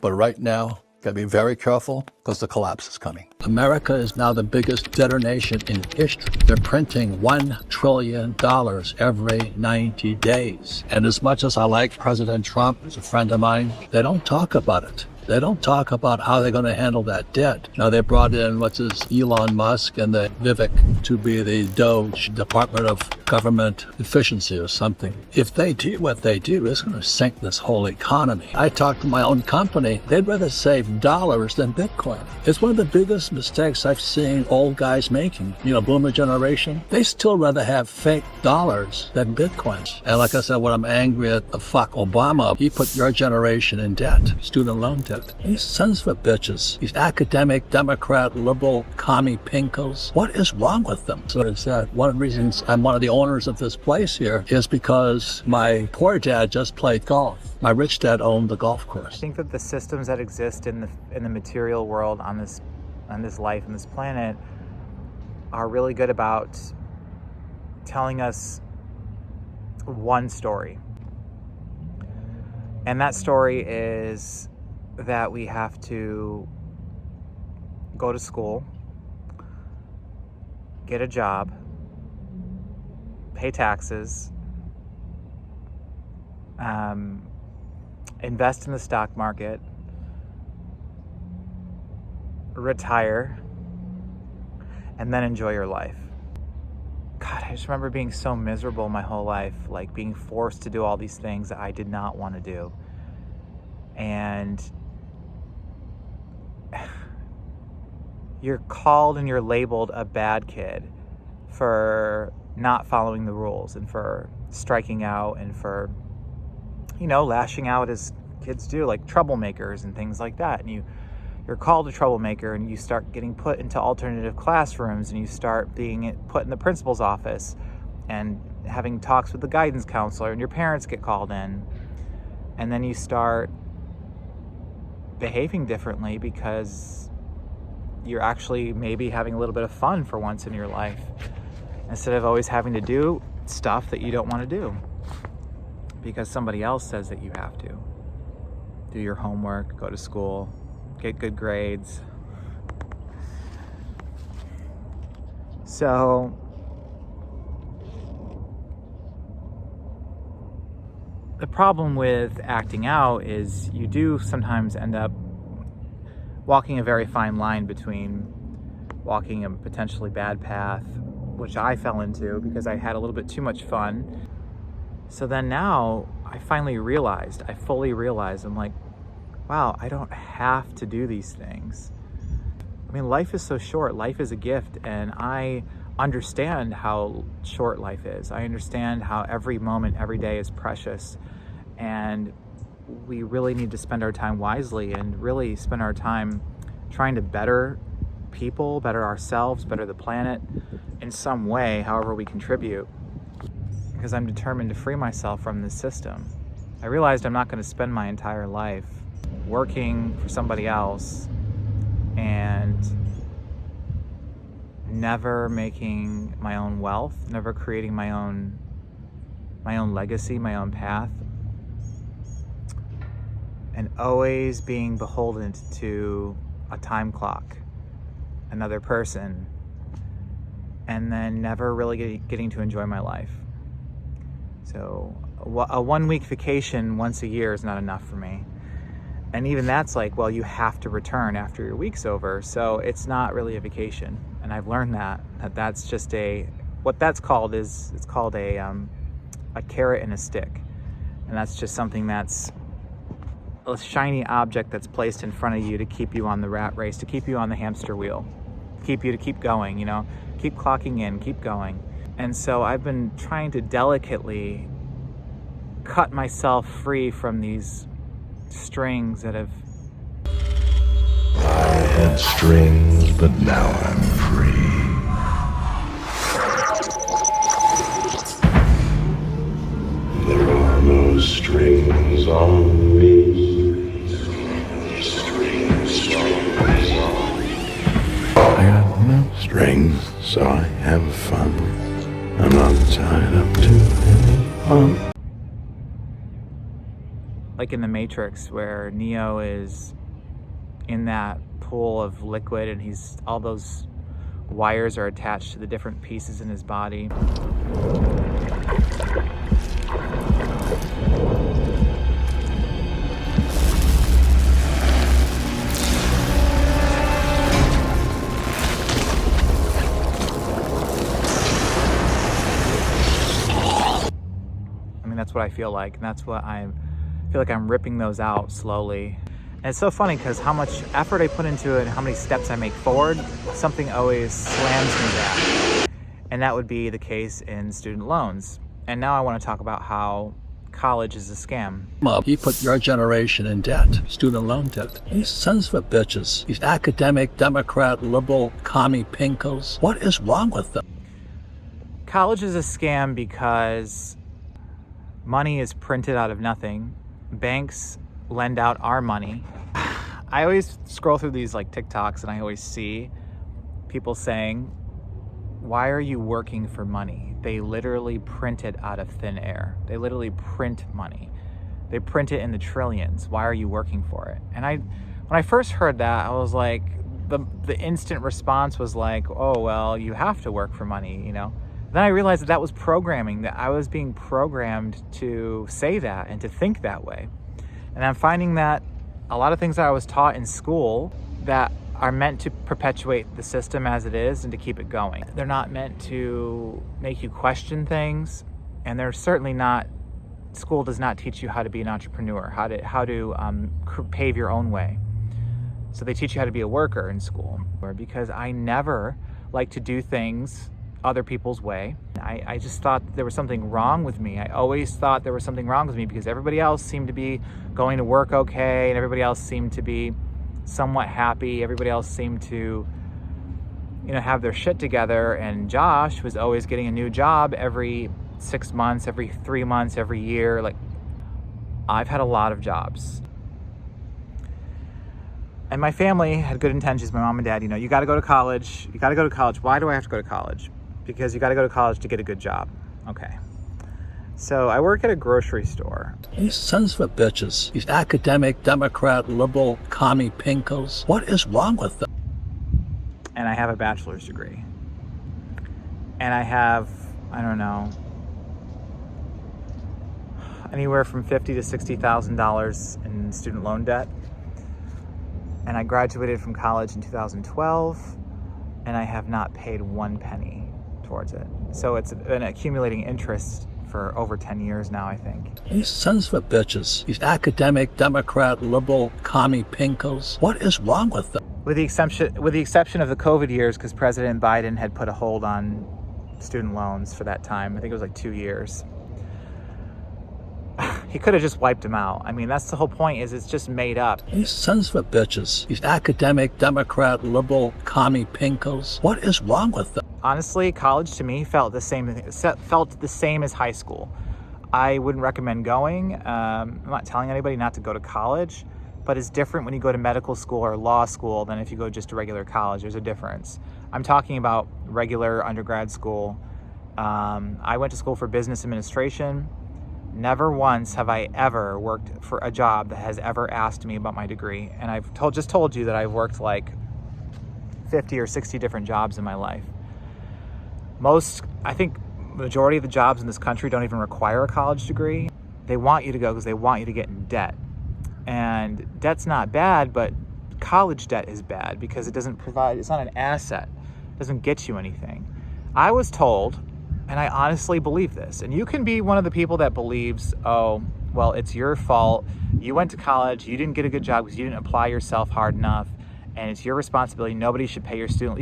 But right now, gotta be very careful because the collapse is coming. America is now the biggest debtor nation in history. They're printing $1 trillion every 90 days. And as much as I like President Trump, who's a friend of mine, they don't talk about it. They don't talk about how they're going to handle that debt. Now, they brought in, Elon Musk and the Vivek to be the DOGE, Department of Government Efficiency or something. If they do what they do, it's going to sink this whole economy. I talked to my own company. They'd rather save dollars than Bitcoin. It's one of the biggest mistakes I've seen old guys making. You know, boomer generation, they still rather have fake dollars than Bitcoins. And like I said, when I'm angry at the fuck Obama, he put your generation in debt, student loan debt. These sons of bitches, these academic, Democrat, liberal, commie pinkos, what is wrong with them? So I said, one of the reasons I'm one of the owners of this place here is because my poor dad just played golf. My rich dad owned the golf course. I think that the systems that exist in the material world on this life, on this planet, are really good about telling us one story. And that story is that we have to go to school, get a job, pay taxes, invest in the stock market, retire, and then enjoy your life. God, I just remember being so miserable my whole life, like being forced to do all these things that I did not want to do. And you're called and you're labeled a bad kid for not following the rules and for striking out and for, you know, lashing out as kids do, like troublemakers and things like that. And you're called a troublemaker and you start getting put into alternative classrooms and you start being put in the principal's office and having talks with the guidance counselor, and your parents get called in. And then you start behaving differently because you're actually maybe having a little bit of fun for once in your life, instead of always having to do stuff that you don't want to do because somebody else says that you have to. Do your homework, go to school, get good grades. So the problem with acting out is you do sometimes end up walking a very fine line between walking a potentially bad path, which I fell into because I had a little bit too much fun. So then now I fully realized, I'm like, wow, I don't have to do these things. I mean, life is so short. Life is a gift, and I understand how short life is. I understand how every moment, every day is precious, and we really need to spend our time wisely and really spend our time trying to better people, better ourselves, better the planet in some way, however we contribute, because I'm determined to free myself from this system. I realized I'm not going to spend my entire life working for somebody else and never making my own wealth, never creating my own legacy, my own path, and always being beholden to a time clock, another person, and then never really getting to enjoy my life. So a 1 week vacation once a year is not enough for me. And even that's like, well, you have to return after your week's over. So it's not really a vacation. And I've learned that's just what that's called is, it's called a carrot and a stick. And that's just something that's a shiny object that's placed in front of you to keep you on the rat race, to keep you on the hamster wheel, keep going, you know, keep clocking in, keep going. And so I've been trying to delicately cut myself free from these strings that have... I had strings, but now I'm free. There are no strings on me. I got no strings, so I have fun. I'm not tied up to any fun. like in the Matrix where Neo is in that pool of liquid and all those wires are attached to the different pieces in his body. I mean, that's what I feel like, and that's what I feel like I'm ripping those out slowly. And it's so funny because how much effort I put into it and how many steps I make forward, something always slams me back. And that would be the case in student loans. And now I want to talk about how college is a scam. He put your generation in debt, student loan debt. These sons of bitches, these academic, Democrat, liberal, commie pinkos, what is wrong with them? College is a scam because money is printed out of nothing. Banks lend out our money. I always scroll through these like TikToks and I always see people saying, why are you working for money? They literally print it out of thin air. They literally print money. They print it in the trillions. Why are you working for it? And when I first heard that, I was like, the instant response was like, oh, well, you have to work for money, you know? Then I realized that was programming, that I was being programmed to say that and to think that way. And I'm finding that a lot of things that I was taught in school that are meant to perpetuate the system as it is and to keep it going. They're not meant to make you question things, and they're certainly not, school does not teach you how to be an entrepreneur, how to pave your own way. So they teach you how to be a worker in school, because I never like to do things other people's way. I just thought there was something wrong with me. I always thought there was something wrong with me because everybody else seemed to be going to work okay, and everybody else seemed to be somewhat happy. Everybody else seemed to, you know, have their shit together, and Josh was always getting a new job every 6 months, every 3 months, every year. Like, I've had a lot of jobs. And my family had good intentions, my mom and dad, you know, you got to go to college. You got to go to college. Why do I have to go to college? Because you got to go to college to get a good job. Okay. So I work at a grocery store. These sons of bitches, these academic, Democrat, liberal, commie pinkos, what is wrong with them? And I have a bachelor's degree. And I have, I don't know, anywhere from $50,000 to $60,000 in student loan debt. And I graduated from college in 2012, and I have not paid one penny towards it. So it's been accumulating interest for over 10 years now, I think. These sons of bitches, these academic, Democrat, liberal, commie pinkos, what is wrong with them? With the exception of the COVID years, because President Biden had put a hold on student loans for that time. I think it was like 2 years. He could have just wiped them out. I mean, that's the whole point, is it's just made up. These sons of bitches, these academic, Democrat, liberal, commie pinkos, what is wrong with them? Honestly, college to me felt the same as high school. I wouldn't recommend going. I'm not telling anybody not to go to college, but it's different when you go to medical school or law school than if you go just to regular college. There's a difference. I'm talking about regular undergrad school. I went to school for business administration. Never once have I ever worked for a job that has ever asked me about my degree. And I've just told you that I've worked like 50 or 60 different jobs in my life. I think the majority of the jobs in this country don't even require a college degree. They want you to go because they want you to get in debt. And debt's not bad, but college debt is bad because it's not an asset. It doesn't get you anything. I was told, and I honestly believe this, and you can be one of the people that believes, oh, well, it's your fault. You went to college, you didn't get a good job because you didn't apply yourself hard enough, and it's your responsibility. Nobody should pay your student.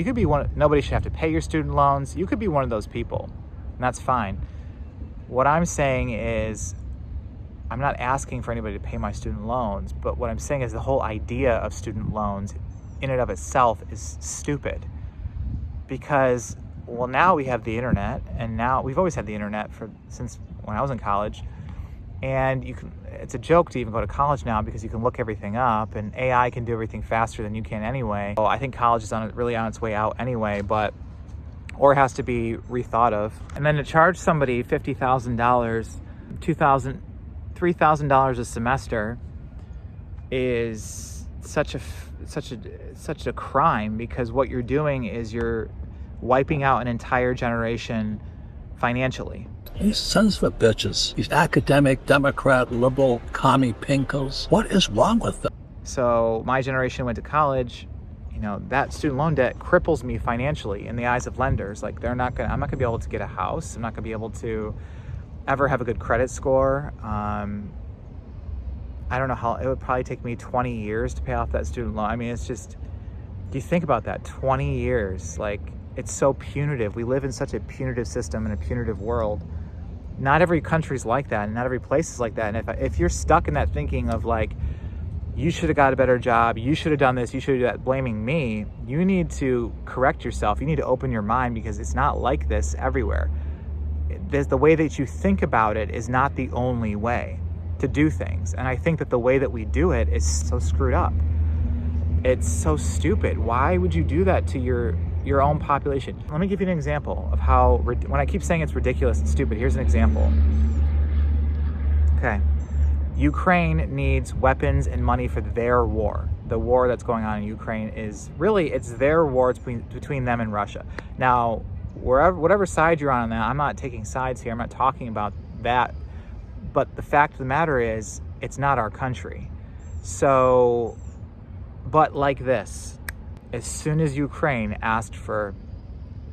Nobody should have to pay your student loans. You could be one of those people, and that's fine. What I'm saying is, I'm not asking for anybody to pay my student loans, but what I'm saying is the whole idea of student loans in and of itself is stupid. Because, well, now we have the internet, and now we've always had the internet since when I was in college, and it's a joke to even go to college now because you can look everything up, and AI can do everything faster than you can anyway. So I think college is really on its way out anyway, or has to be rethought of. And then to charge somebody $50,000, $3,000 a semester is such a crime, because what you're doing is you're wiping out an entire generation financially. These sons of bitches, these academic, Democrat, liberal, commie pinkos, what is wrong with them? So my generation went to college, you know, that student loan debt cripples me financially in the eyes of lenders. Like, I'm not gonna be able to get a house. I'm not gonna be able to ever have a good credit score. I don't know how, it would probably take me 20 years to pay off that student loan. I mean, it's just, do you think about that? 20 years, like, it's so punitive. We live in such a punitive system and a punitive world. Not every country's like that, and not every place is like that. And if you're stuck in that thinking of like, you should have got a better job, you should have done this, you should have done that, blaming me, you need to correct yourself. You need to open your mind, because it's not like this everywhere. The way that you think about it is not the only way to do things. And I think that the way that we do it is so screwed up. It's so stupid. Why would you do that to your own population? Let me give you an example of how, when I keep saying it's ridiculous and stupid, here's an example. Okay. Ukraine needs weapons and money for their war. The war that's going on in Ukraine is really, it's their war. It's between them and Russia. Now, whatever side you're on that, I'm not taking sides here. I'm not talking about that. But the fact of the matter is, it's not our country. So, but like this, as soon as Ukraine asked for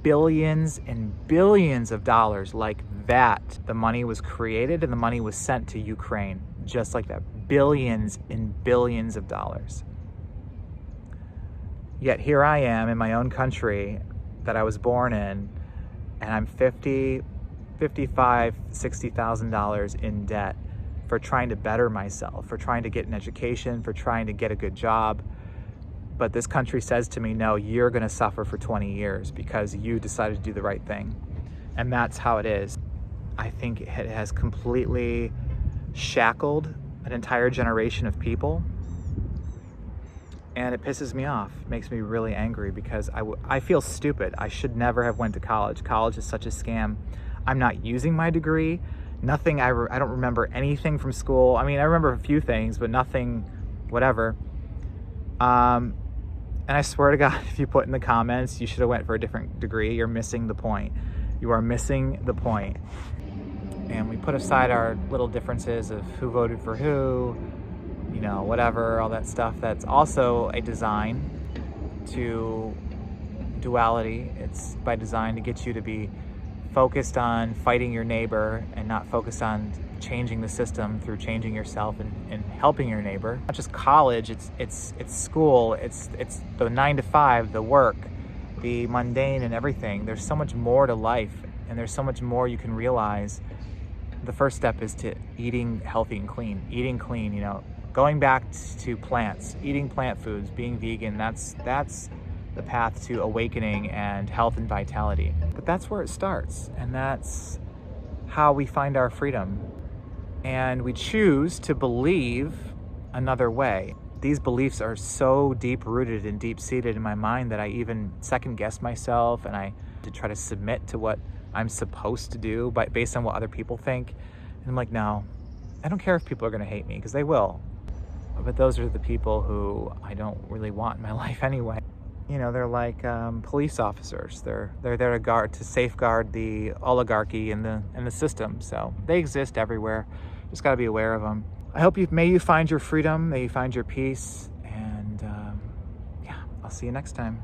billions and billions of dollars like that, the money was created and the money was sent to Ukraine, just like that. Billions and billions of dollars. Yet here I am in my own country that I was born in, and I'm $50,000, $55,000, $60,000 in debt for trying to better myself, for trying to get an education, for trying to get a good job. But this country says to me, no, you're gonna suffer for 20 years because you decided to do the right thing. And that's how it is. I think it has completely shackled an entire generation of people. And it pisses me off. It makes me really angry, because I feel stupid. I should never have went to college. College is such a scam. I'm not using my degree. Nothing, I don't remember anything from school. I mean, I remember a few things, but nothing, whatever. And I swear to God, if you put in the comments, you should have went for a different degree, you're missing the point. You are missing the point. And we put aside our little differences of who voted for who, you know, whatever, all that stuff. That's also a design to duality. It's by design to get you to be focused on fighting your neighbor and not focused on changing the system through changing yourself and helping your neighbor. Not just college, it's school, it's the 9 to 5, the work, the mundane and everything. There's so much more to life, and there's so much more you can realize. The first step is to eating healthy and clean. Eating clean, you know, going back to plants, eating plant foods, being vegan. That's the path to awakening and health and vitality. But that's where it starts, and that's how we find our freedom. And we choose to believe another way. These beliefs are so deep-rooted and deep-seated in my mind that I even second-guess myself, and I try to submit to what I'm supposed to do based on what other people think. And I'm like, no, I don't care if people are gonna hate me, because they will. But those are the people who I don't really want in my life anyway. You know, they're like police officers. They're there to safeguard the oligarchy and the system. So they exist everywhere. Just got to be aware of them. May you find your freedom. May you find your peace. And yeah, I'll see you next time.